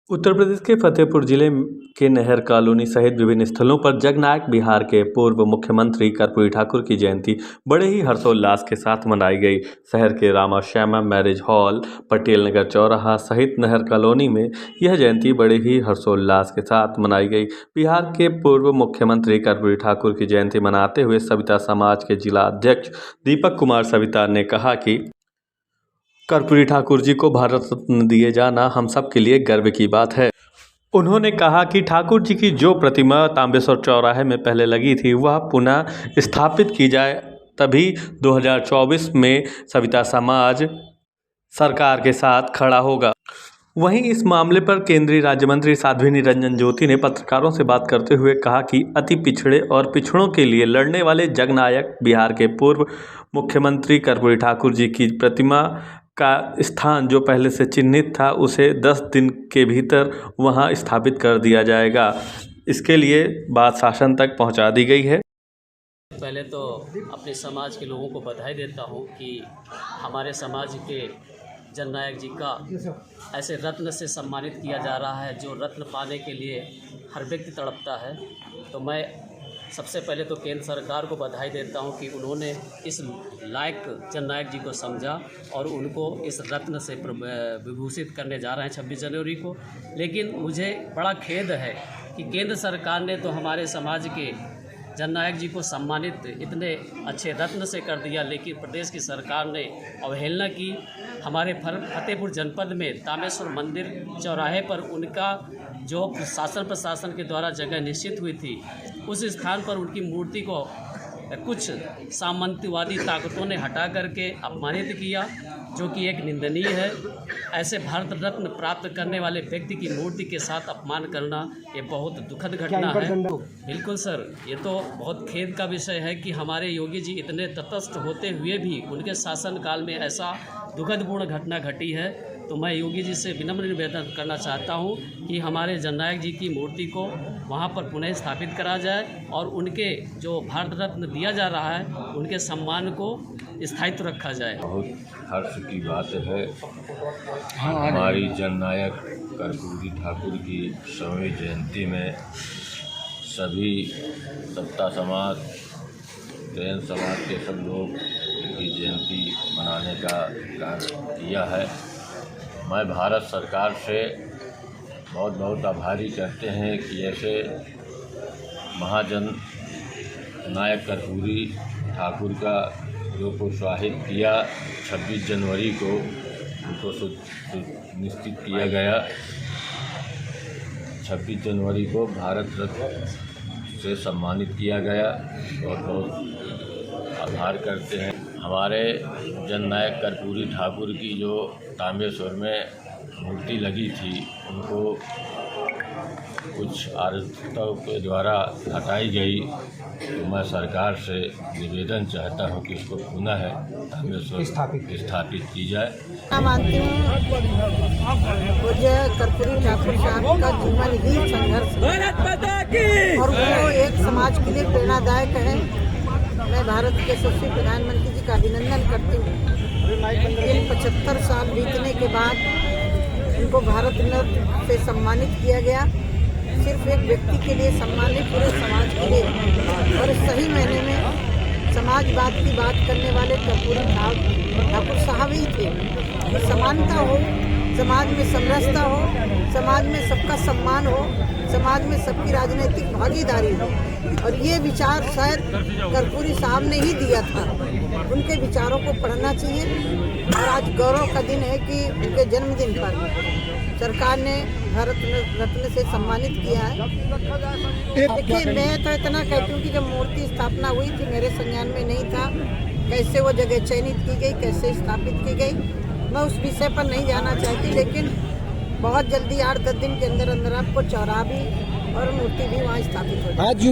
उत्तर प्रदेश के फतेहपुर जिले के नहर कॉलोनी सहित विभिन्न स्थलों पर जननायक बिहार के पूर्व मुख्यमंत्री कर्पूरी ठाकुर की जयंती बड़े ही हर्षोल्लास के साथ मनाई गई। शहर के रामा श्यामा मैरिज हॉल, पटेल नगर चौराहा सहित नहर कॉलोनी में यह जयंती बड़े ही हर्षोल्लास के साथ मनाई गई। बिहार के पूर्व मुख्यमंत्री कर्पूरी ठाकुर की जयंती मनाते हुए सविता समाज के जिला अध्यक्ष दीपक कुमार सविता ने कहा कि कर्पूरी ठाकुर जी को भारत रत्न दिए जाना हम सब के लिए गर्व की बात है। उन्होंने कहा कि ठाकुर जी की जो प्रतिमा तांबेश्वर चौराहे में पहले लगी थी वह पुनः स्थापित की जाए, तभी 2024 में सविता समाज सरकार के साथ खड़ा होगा। वहीं इस मामले पर केंद्रीय राज्य मंत्री साध्वी निरंजन ज्योति ने पत्रकारों से बात करते हुए कहा कि अति पिछड़े और पिछड़ों के लिए लड़ने वाले जननायक बिहार के पूर्व मुख्यमंत्री कर्पूरी ठाकुर जी की प्रतिमा का स्थान जो पहले से चिन्हित था उसे 10 दिन के भीतर वहां स्थापित कर दिया जाएगा। इसके लिए बात शासन तक पहुंचा दी गई है। पहले तो अपने समाज के लोगों को बधाई देता हूं कि हमारे समाज के जननायक जी का ऐसे रत्न से सम्मानित किया जा रहा है जो रत्न पाने के लिए हर व्यक्ति तड़पता है। तो मैं सबसे पहले तो केंद्र सरकार को बधाई देता हूं कि उन्होंने इस लायक जननायक जी को समझा और उनको इस रत्न से विभूषित करने जा रहे हैं 26 जनवरी को। लेकिन मुझे बड़ा खेद है कि केंद्र सरकार ने तो हमारे समाज के जननायक जी को सम्मानित इतने अच्छे रत्न से कर दिया, लेकिन प्रदेश की सरकार ने अवहेलना की। हमारे फतेहपुर जनपद में तांबेश्वर मंदिर चौराहे पर उनका जो शासन प्रशासन के द्वारा जगह निश्चित हुई थी उस स्थान पर उनकी मूर्ति को कुछ सामंतवादी ताकतों ने हटा करके अपमानित किया, जो कि एक निंदनीय है। ऐसे भारत रत्न प्राप्त करने वाले व्यक्ति की मूर्ति के साथ अपमान करना ये बहुत दुखद घटना है। बिल्कुल सर, ये तो बहुत खेद का विषय है कि हमारे योगी जी इतने तटस्थ होते हुए भी उनके शासनकाल में ऐसा दुखदपूर्ण घटना घटी है। तो मैं योगी जी से विनम्र निवेदन करना चाहता हूं कि हमारे जननायक जी की मूर्ति को वहां पर पुनः स्थापित करा जाए और उनके जो भारत रत्न दिया जा रहा है उनके सम्मान को स्थायित्व रखा जाए। बहुत हर्ष की बात है हमारी जननायक कर्पूरी ठाकुर की 100वीं जयंती में सभी सत्ता समाज, जैन समाज के सब लोग की जयंती मनाने का कार्य किया है। मैं भारत सरकार से बहुत बहुत आभारी कहते हैं कि ऐसे महाजन नायक कर्पूरी ठाकुर का जो प्रोत्साहित किया 26 जनवरी को उनको निश्चित किया गया। 26 जनवरी को भारत रत्न से सम्मानित किया गया। बहुत बहुत आभार करते हैं। हमारे जननायक कर्पूरी ठाकुर की जो तांबेश्वर में मूर्ति लगी थी उनको कुछ आरोपों के द्वारा हटाई गई। तो मैं सरकार से निवेदन चाहता हूं कि इसको पुनः तांबेश्वर स्थापित की जाए। मैं मानती हूँ पूज्य कर्पूरी ठाकुर साहब का जीवन ही संघर्ष और वो एक समाज के लिए प्रेरणादायक है। मैं भारत के यशस्वी प्रधानमंत्री जी का अभिनंदन करती हूँ। इन 75 साल बीतने के बाद उनको भारत रत्न से सम्मानित किया गया। सिर्फ एक व्यक्ति के लिए सम्मान नहीं, पूरे समाज के लिए। और सही मायने में समाजवाद की बात करने वाले कर्पूरी ठाकुर साहब ही थे कि समानता हो, समाज में समरसता हो, समाज में सबका सम्मान हो, समाज में सबकी राजनीतिक भागीदारी हो। और ये विचार शायद कर्पूरी साहब ने ही दिया था। उनके विचारों को पढ़ना चाहिए। और आज गौरव का दिन है कि उनके जन्मदिन पर सरकार ने भारत रत्न से सम्मानित किया है। देखिए, मैं तो इतना कहती हूँ कि जब मूर्ति स्थापना हुई थी मेरे संज्ञान में नहीं था। कैसे वो जगह चयनित की गई, कैसे स्थापित की गई, मैं उस विषय पर नहीं जाना चाहती। लेकिन बहुत जल्दी 8-10 दिन के अंदर अंदर आपको चौराहा भी और मूर्ति भी वहाँ स्थापित हो जाए।